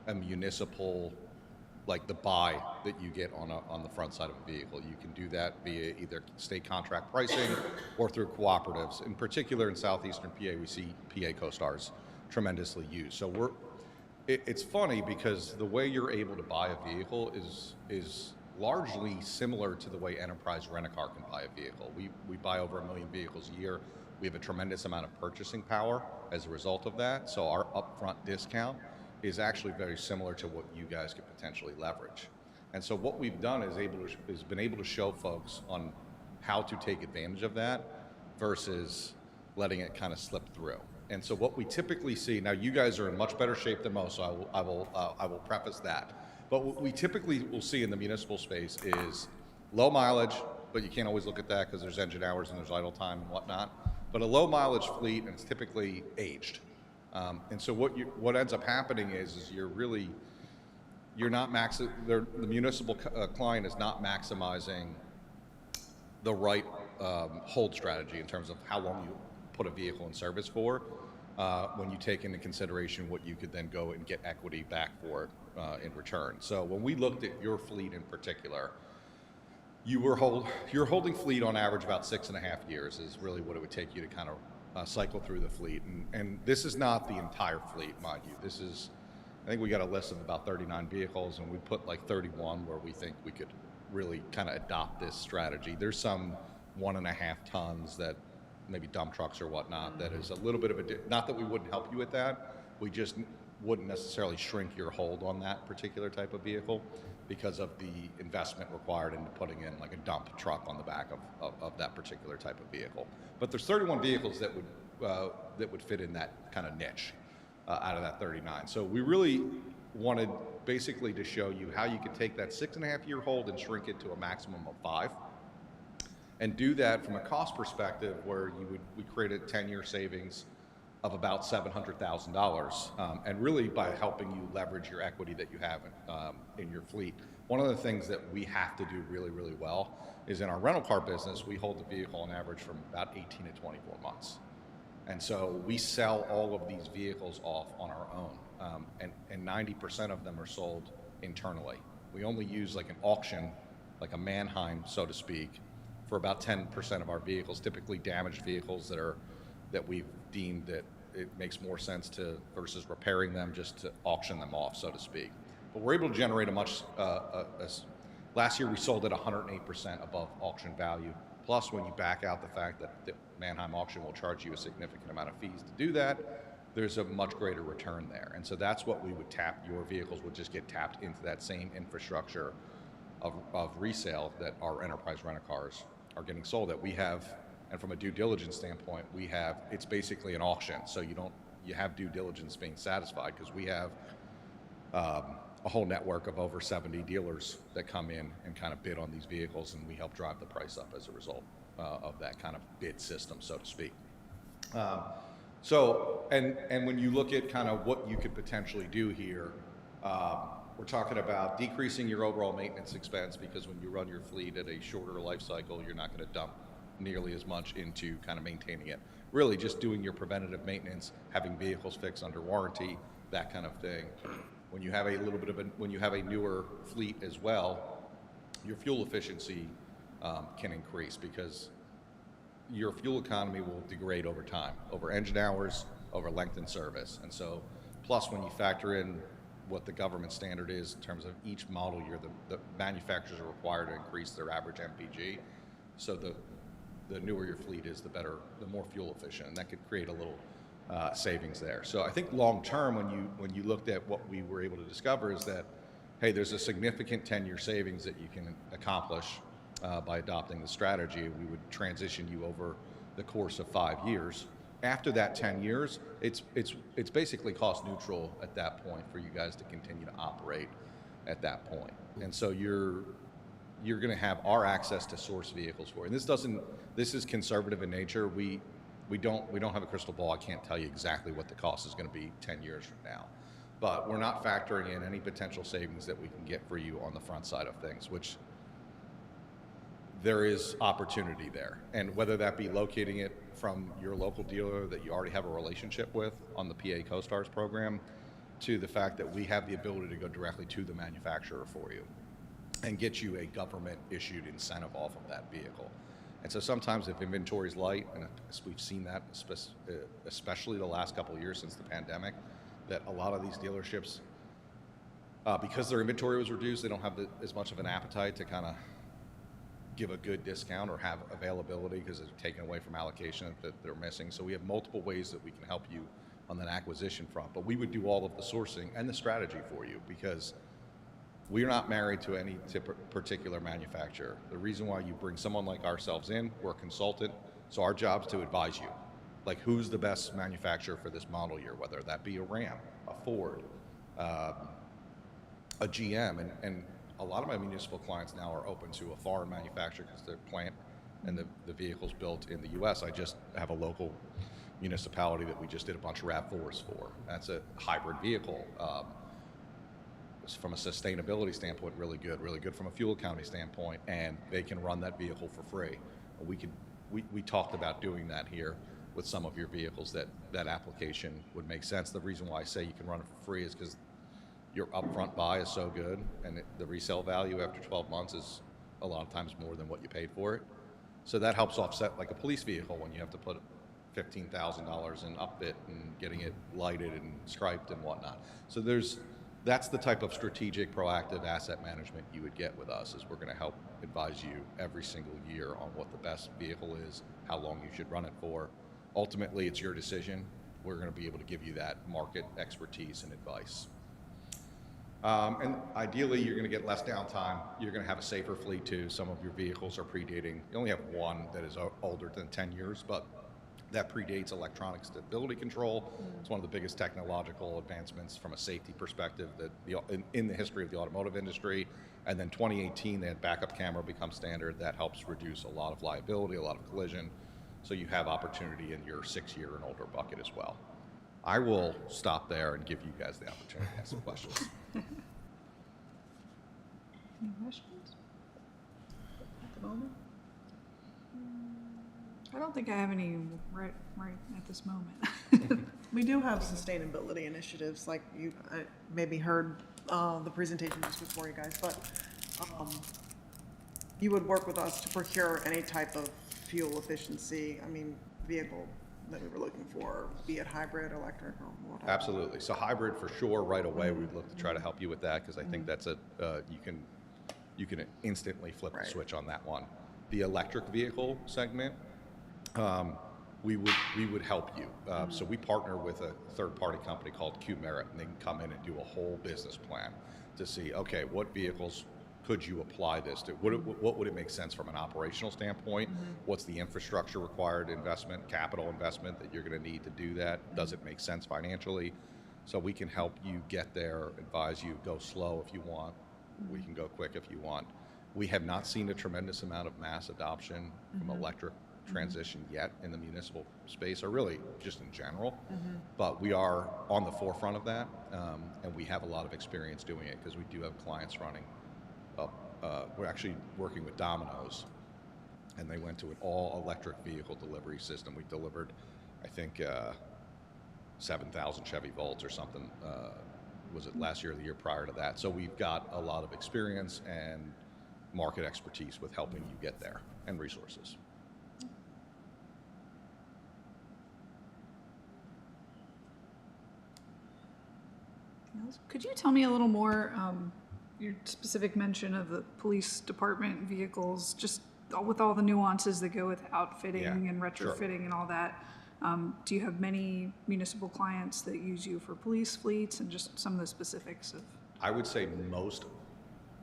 a municipal, like the buy that you get on the front side of a vehicle. You can do that via either state contract pricing or through cooperatives. In particular, in southeastern PA, we see PA co-stars tremendously used. So it's funny because the way you're able to buy a vehicle is largely similar to the way Enterprise Rent-A-Car can buy a vehicle. We buy over 1 million vehicles a year. We have a tremendous amount of purchasing power as a result of that. So our upfront discount is actually very similar to what you guys could potentially leverage. And so what we've done is been able to show folks on how to take advantage of that versus letting it kind of slip through. And so what we typically see, now you guys are in much better shape than most, so I will preface that. But what we typically will see in the municipal space is low mileage, but you can't always look at that because there's engine hours and there's idle time and whatnot. But a low mileage fleet, and it's typically aged. And so what ends up happening is you're not the municipal client is not maximizing the right hold strategy in terms of how long you put a vehicle in service for, when you take into consideration what you could then go and get equity back for it in return. So when we looked at your fleet in particular, you're holding fleet on average about 6.5 years is really what it would take you to kind of cycle through the fleet. And this is not the entire fleet, mind you. This is, I think we got a list of about 39 vehicles, and we put like 31 where we think we could really kind of adopt this strategy. There's some 1.5 tons that maybe dump trucks or whatnot that is a little bit of not that we wouldn't help you with that, we just wouldn't necessarily shrink your hold on that particular type of vehicle because of the investment required into putting in like a dump truck on the back of that particular type of vehicle. But there's 31 vehicles that would fit in that kind of niche out of that 39. So we really wanted basically to show you how you could take that 6.5 year hold and shrink it to a maximum of 5. And do that from a cost perspective where we created 10-year savings of about $700,000, and really by helping you leverage your equity that you have in your fleet. One of the things that we have to do really, really well is in our rental car business, we hold the vehicle on average from about 18 to 24 months. And so we sell all of these vehicles off on our own, and 90% of them are sold internally. We only use like an auction, like a Manheim, so to speak, for about 10% of our vehicles, typically damaged vehicles that we've deemed that it makes more sense to, versus repairing them, just to auction them off, so to speak. But we're able to generate last year we sold at 108% above auction value. Plus, when you back out the fact that the Manheim auction will charge you a significant amount of fees to do that, there's a much greater return there. And so that's what we would tap. Your vehicles would just get tapped into that same infrastructure of resale that our Enterprise Rent-A-Cars are getting sold at. We have, and from a due diligence standpoint, it's basically an auction. So you have due diligence being satisfied because we have a whole network of over 70 dealers that come in and kind of bid on these vehicles, and we help drive the price up as a result of that kind of bid system, so to speak. And when you look at kind of what you could potentially do here, we're talking about decreasing your overall maintenance expense, because when you run your fleet at a shorter life cycle, you're not going to dump nearly as much into kind of maintaining it. Really just doing your preventative maintenance, having vehicles fixed under warranty, that kind of thing. When you have when you have a newer fleet as well, your fuel efficiency can increase because your fuel economy will degrade over time, over engine hours, over length in service. And so, plus when you factor in what the government standard is in terms of each model year, the manufacturers are required to increase their average MPG. So the newer your fleet is, the more fuel efficient, and that could create a little savings there. So I think long term, when you looked at what we were able to discover, is that, hey, there's a significant 10-year savings that you can accomplish by adopting the strategy. We would transition you over the course of 5 years. After that 10 years, it's basically cost neutral at that point for you guys to continue to operate at that point. And so you're going to have our access to source vehicles for you. And this is conservative in nature. We don't have a crystal ball. I can't tell you exactly what the cost is going to be 10 years from now. But we're not factoring in any potential savings that we can get for you on the front side of things, which there is opportunity there. And whether that be locating it from your local dealer that you already have a relationship with on the PA Co-Stars program, to the fact that we have the ability to go directly to the manufacturer for you and get you a government-issued incentive off of that vehicle. And so sometimes if inventory is light, and we've seen that especially the last couple of years since the pandemic, that a lot of these dealerships, because their inventory was reduced, they don't have as much of an appetite to kind of give a good discount or have availability because they're taken away from allocation that they're missing. So we have multiple ways that we can help you on that acquisition front. But we would do all of the sourcing and the strategy for you because we're not married to any particular manufacturer. The reason why you bring someone like ourselves in, we're a consultant, so our job is to advise you. Like, who's the best manufacturer for this model year, whether that be a Ram, a Ford, a GM, and a lot of my municipal clients now are open to a foreign manufacturer because their plant and the vehicle's built in the U.S. I just have a local municipality that we just did a bunch of RAV4s for. That's a hybrid vehicle. From a sustainability standpoint, really good from a fuel economy standpoint, and they can run that vehicle for free. We talked about doing that here with some of your vehicles, that application would make sense. The reason why I say you can run it for free is because your upfront buy is so good, and the resale value after 12 months is a lot of times more than what you paid for it. So that helps offset like a police vehicle when you have to put $15,000 in upfit and getting it lighted and striped and whatnot. So that's the type of strategic, proactive asset management you would get with us, is we're going to help advise you every single year on what the best vehicle is, how long you should run it for. Ultimately, it's your decision. We're going to be able to give you that market expertise and advice. And ideally, you're going to get less downtime. You're going to have a safer fleet too. Some of your vehicles are predating. You only have one that is older than 10 years, but that predates electronic stability control. It's one of the biggest technological advancements from a safety perspective that in the history of the automotive industry. And then 2018, they had backup camera become standard. That helps reduce a lot of liability, a lot of collision. So you have opportunity in your 6-year and older bucket as well. I will stop there and give you guys the opportunity to ask some questions. Any questions at the moment? I don't think I have any right at this moment. We do have sustainability initiatives, like you maybe heard the presentation just before, you guys, but you would work with us to procure any type of fuel efficiency, vehicle that we were looking for, be it hybrid, electric, or whatever. Absolutely. So hybrid for sure, right away, we'd look to try to help you with that, because I think that's you can instantly flip the switch on that one. The electric vehicle segment, we would help you. So we partner with a third-party company called Q-Merit, and they can come in and do a whole business plan to see, okay, what vehicles could you apply this to? What would it make sense from an operational standpoint? What's the infrastructure required investment, capital investment that you're going to need to do that? Does it make sense financially? So we can help you get there, advise you, go slow if you want. We can go quick if you want. We have not seen a tremendous amount of mass adoption from electric transition yet in the municipal space, or really just in general, but we are on the forefront of that, and we have a lot of experience doing it because we do have clients running. We're actually working with Domino's, and they went to an all-electric vehicle delivery system. We delivered, I think, 7,000 Chevy Volts or something. Was it last year or the year prior to that? So we've got a lot of experience and market expertise with helping you get there, and resources. Could you tell me a little more, your specific mention of the police department vehicles, just with all the nuances that go with outfitting and retrofitting and all that? Do you have many municipal clients that use you for police fleets, and just some of the specifics of? I would say most.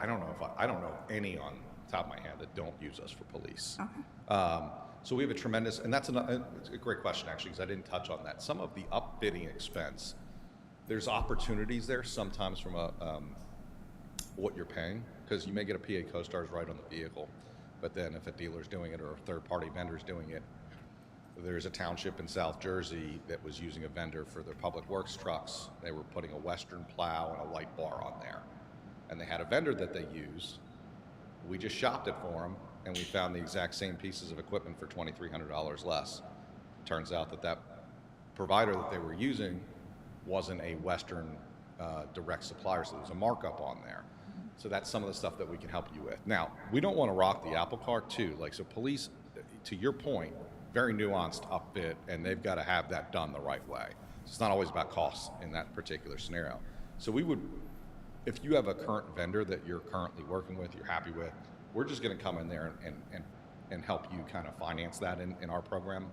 I don't know any on the top of my head that don't use us for police. Okay. So we have a tremendous, and it's a great question actually, because I didn't touch on that. Some of the upfitting expense, there's opportunities there sometimes from what you're paying, because you may get a PA CoStars right on the vehicle, but then if a dealer's doing it or a third-party vendor's doing it, there's a township in South Jersey that was using a vendor for their public works trucks. They were putting a Western plow and a light bar on there, and they had a vendor that they used. We just shopped it for them, and we found the exact same pieces of equipment for $2,300 less. Turns out that provider that they were using wasn't a Western direct suppliers, so there's a markup on there. So that's some of the stuff that we can help you with. Now, we don't want to rock the apple cart too. Like, so police, to your point, very nuanced upfit, and they've got to have that done the right way. So it's not always about costs in that particular scenario. So we would, if you have a current vendor that you're currently working with, you're happy with, we're just going to come in there and help you kind of finance that in our program,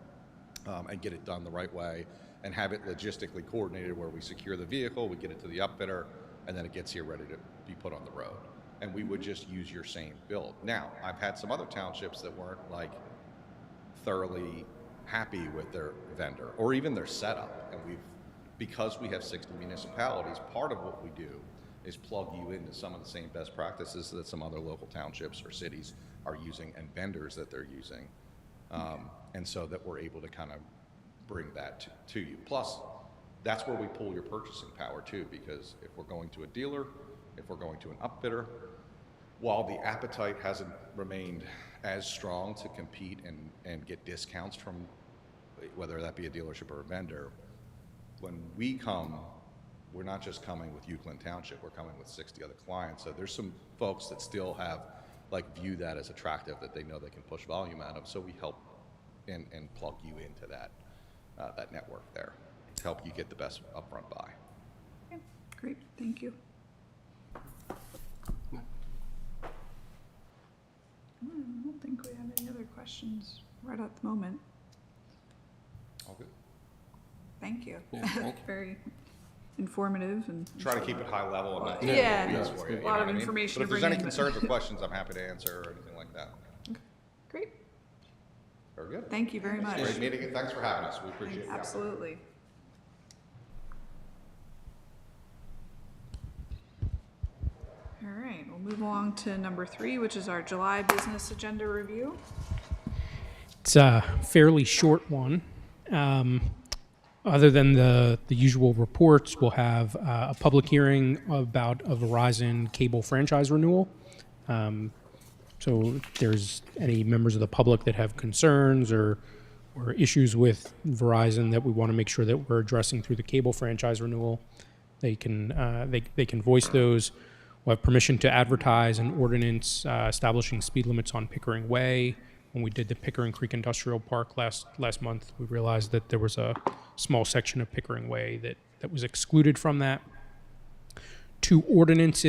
and get it done the right way, and have it logistically coordinated where we secure the vehicle, we get it to the upfitter, and then it gets here ready to be put on the road. And we would just use your same build. Now, I've had some other townships that weren't like thoroughly happy with their vendor or even their setup. And because we have 60 municipalities, part of what we do is plug you into some of the same best practices that some other local townships or cities are using and vendors that they're using. And so that we're able to kind of bring that to you. Plus, that's where we pull your purchasing power too, because if we're going to a dealer, if we're going to an upfitter, while the appetite hasn't remained as strong to compete and get discounts from whether that be a dealership or a vendor, when we come, we're not just coming with Uwchlan Township, we're coming with 60 other clients. So there's some folks that still have, like, view that as attractive, that they know they can push volume out of. So we help and plug you into that network there to help you get the best upfront buy. Okay, great, thank you. I don't think we have any other questions right at the moment. All good. Thank you. Yeah, thank you. Very informative and. Try to keep it high level and not Yeah, BS for you, a you lot know of what I mean? information But if to there's bring any in, but- concerns or questions, I'm happy to answer or anything like that. Great, Very good. thank you very much. Great meeting, and thanks for having us. We appreciate it. Absolutely. All right, we'll move along to number 3, which is our July business agenda review. It's a fairly short one. Other than the usual reports, we'll have a public hearing about a Verizon cable franchise renewal. So if there's any members of the public that have concerns or issues with Verizon that we want to make sure that we're addressing through the cable franchise renewal, they can voice those. We'll have permission to advertise an ordinance establishing speed limits on Pickering Way. When we did the Pickering Creek Industrial Park last month, we realized that there was a small section of Pickering Way that was excluded from that. Two ordinance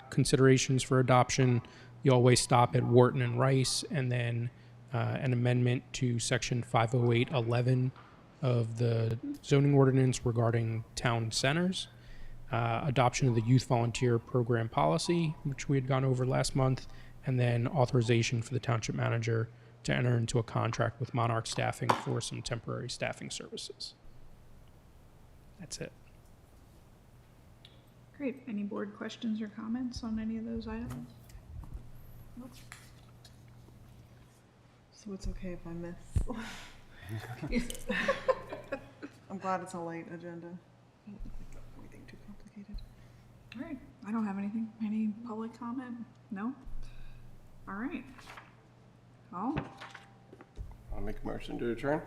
considerations for adoption. You always stop at Wharton and Rice, and then an amendment to section 50811 of the zoning ordinance regarding town centers. Adoption of the youth volunteer program policy, which we had gone over last month, and then authorization for the township manager to enter into a contract with Monarch Staffing for some temporary staffing services. That's it. Great, any board questions or comments on any of those items? Nope. So it's okay if I miss. I'm glad it's a light agenda. I don't think anything too complicated. All right, I don't have anything. Any public comment? No? All right. Oh, I'll make a motion to adjourn.